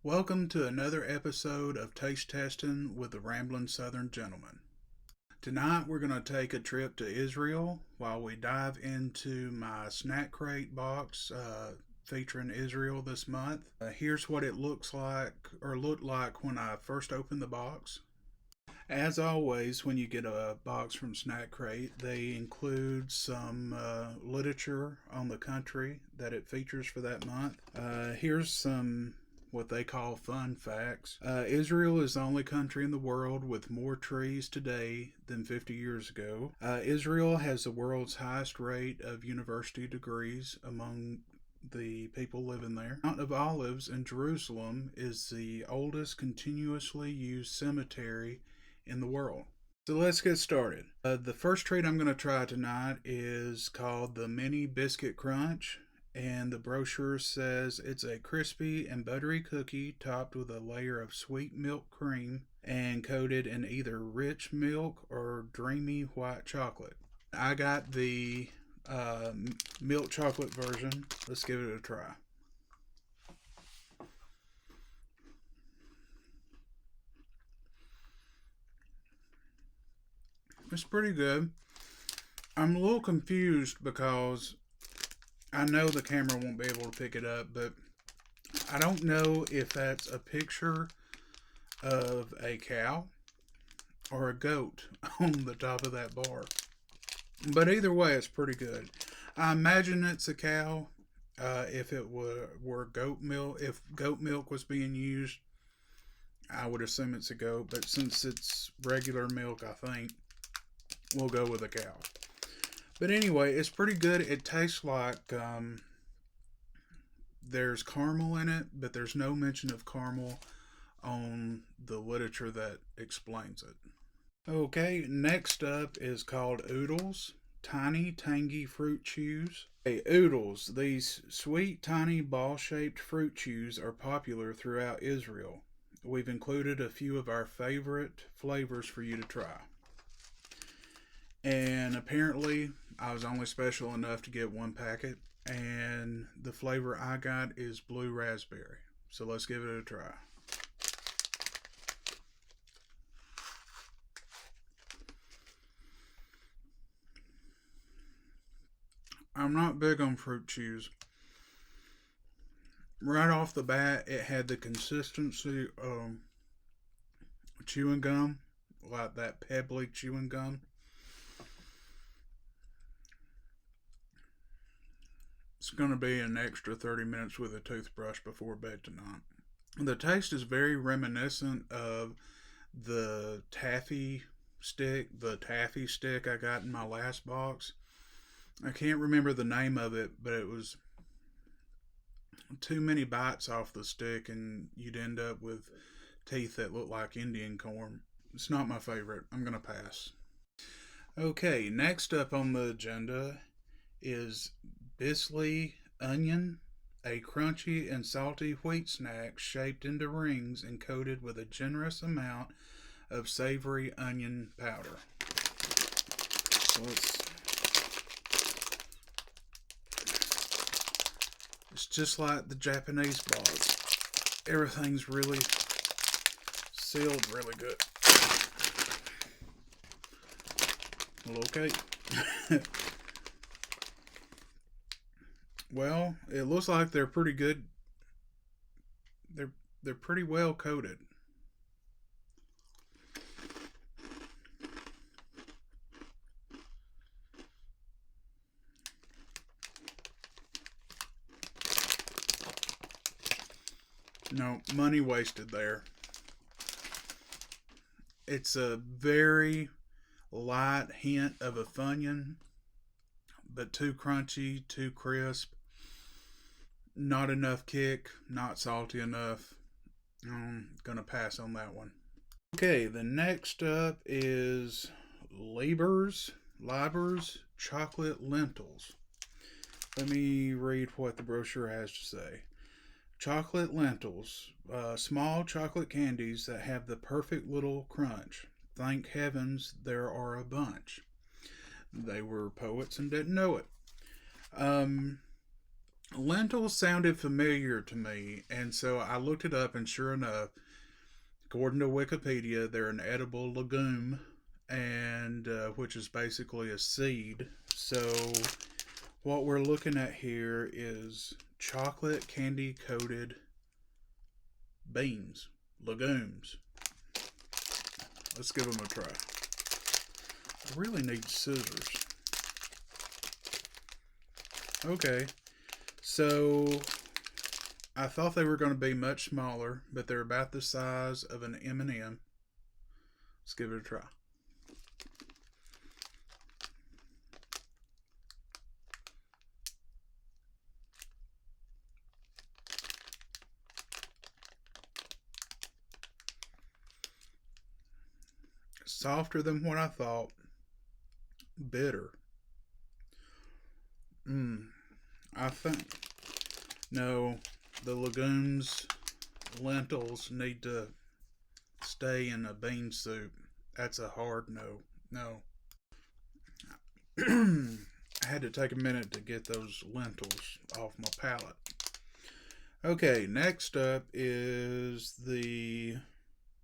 Welcome to another episode of Taste Testing with the Ramblin' Southern Gentleman. Tonight we're going to take a trip to Israel while we dive into my SnackCrate box featuring Israel this month. Here's what it looked like when I first opened the box. As always, when you get a box from SnackCrate, they include some literature on the country that it features for that month. Here's some what they call fun facts. Israel is the only country in the world with more trees today than 50 years ago. Israel has the world's highest rate of university degrees among the people living there. The Mount of Olives in Jerusalem is the oldest continuously used cemetery in the world. So let's get started. The first treat I'm going to try tonight is called the Mini Biscuit Crunch, and the brochure says it's a crispy and buttery cookie topped with a layer of sweet milk cream and coated in either rich milk or dreamy white chocolate. I got the milk chocolate version. Let's give it a try. It's pretty good. I'm a little confused because I know the camera won't be able to pick it up, but I don't know if that's a picture of a cow or a goat on the top of that bar. But either way, it's pretty good. I imagine it's a cow. If it were goat milk, if goat milk was being used, I would assume it's a goat. But since it's regular milk, I think we'll go with a cow. But anyway, it's pretty good. It tastes like there's caramel in it, but there's no mention of caramel on the literature that explains it. Okay, next up is called oodles, tiny tangy fruit chews. Hey, oodles, these sweet tiny ball-shaped fruit chews are popular throughout Israel. We've included a few of our favorite flavors for you to try. And apparently I was only special enough to get one packet, and the flavor I got is blue raspberry. So let's give it a try. I'm not big on fruit chews. Right off the bat, it had the consistency of chewing gum, like that pebbly chewing gum. It's going to be an extra 30 minutes with a toothbrush before bed tonight. The taste is very reminiscent of the taffy stick I got in my last box. I can't remember the name of it, but it was too many bites off the stick and you'd end up with teeth that look like Indian corn. It's not my favorite. I'm going to pass. Okay, next up on the agenda is bisley onion, a crunchy and salty wheat snack shaped into rings and coated with a generous amount of savory onion powder. So it's just like the Japanese box. Everything's really sealed really good. Well, okay. Well, it looks like they're pretty good. They're pretty well coated. No, money wasted there. It's a very light hint of a Funyun, but too crunchy, too crisp. Not enough kick, not salty enough. I'm gonna pass on that one. Okay, the next up is Lieber's chocolate lentils. Let me read what the brochure has to say. Chocolate lentils, small chocolate candies that have the perfect little crunch. Thank heavens there are a bunch. They were poets and didn't know it. Lentils sounded familiar to me, and so I looked it up, and sure enough, according to Wikipedia, they're an edible legume, and which is basically a seed. So what we're looking at here is chocolate candy coated beans, legumes. Let's give them a try. I really need scissors. Okay, so I thought they were going to be much smaller, but they're about the size of an M&M. Let's give it a try. Softer than what I thought. Bitter. Mmm. I think no. The legumes, lentils need to stay in a bean soup. That's a hard no. No. I had to take a minute to get those lentils off my palate. Okay, next up is the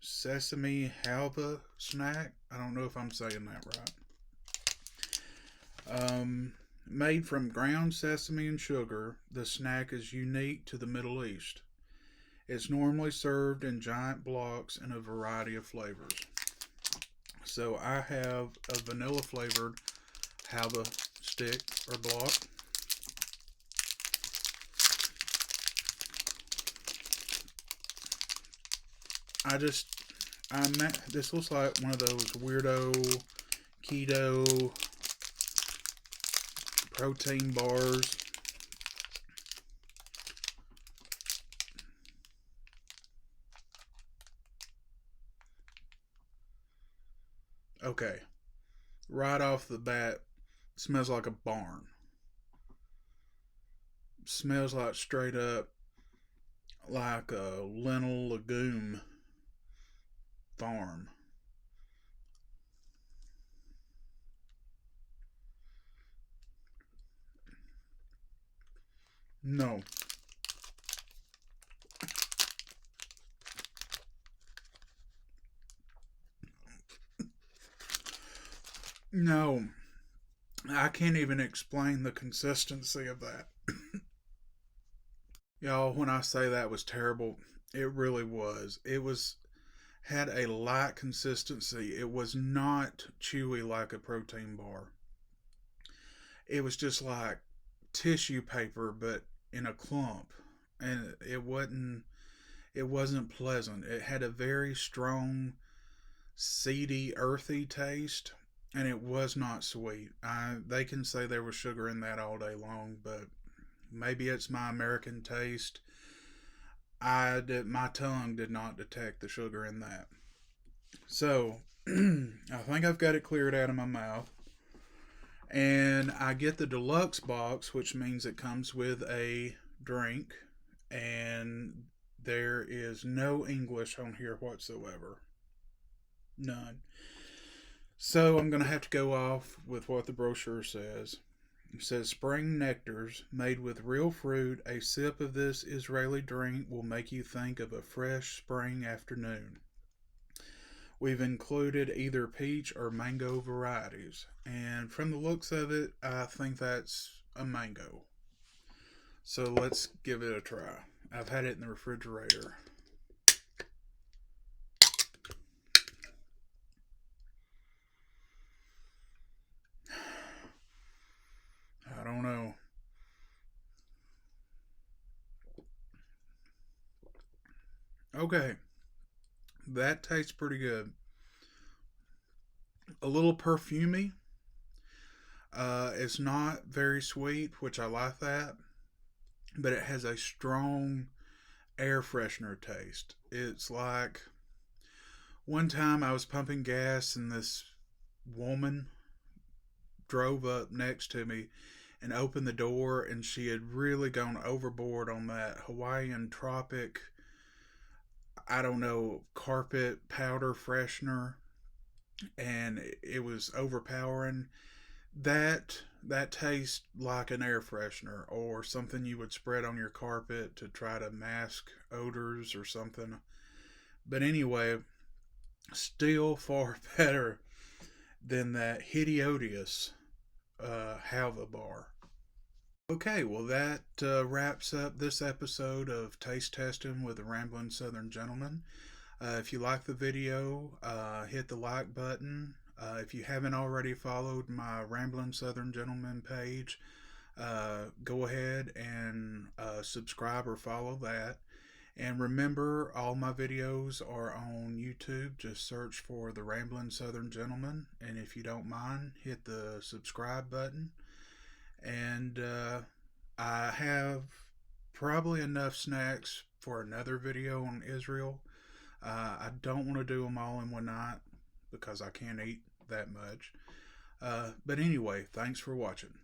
sesame alba snack. I don't know if I'm saying that right. Made from ground sesame and sugar, the snack is unique to the Middle East. It's normally served in giant blocks in a variety of flavors. So I have a vanilla flavored halva stick or block. I just, this looks like one of those weirdo keto protein bars. Okay, right off the bat, smells like a barn. Smells like straight up like a lentil legume farm. No, no, I can't even explain the consistency of that. Y'all, when I say that was terrible, it really was. It was had a light consistency. It was not chewy like a protein bar. It was just like tissue paper but in a clump. And it wasn't pleasant. It had a very strong seedy, earthy taste, and it was not sweet. They can say there was sugar in that all day long, but maybe it's my American taste. My tongue did not detect the sugar in that. So I think I've got it cleared out of my mouth. And I get the deluxe box, which means it comes with a drink, and there is no English on here whatsoever. None. So I'm going to have to go off with what the brochure says. It says spring nectars made with real fruit. A sip of this Israeli drink will make you think of a fresh spring afternoon. We've included either peach or mango varieties. And from the looks of it, I think that's a mango. So let's give it a try. I've had it in the refrigerator. I don't know. Okay, that tastes pretty good. A little perfumey. It's not very sweet, which I like that, but it has a strong air freshener taste. It's like one time I was pumping gas and this woman drove up next to me and opened the door, and she had really gone overboard on that Hawaiian tropic, I don't know, carpet powder freshener, and it was overpowering. That that tastes like an air freshener or something you would spread on your carpet to try to mask odors or something. But anyway, still far better than that hideous halva bar. Okay, well, that wraps up this episode of Taste Testing with the Rambling Southern Gentleman. If you like the video, hit the like button. If you haven't already followed my Rambling Southern Gentleman page, go ahead and subscribe or follow that. And remember, all my videos are on YouTube. Just search for the Rambling Southern Gentleman. And if you don't mind, hit the subscribe button. And I have probably enough snacks for another video on Israel. I don't want to do them all in one night because I can't eat that much. But anyway, thanks for watching.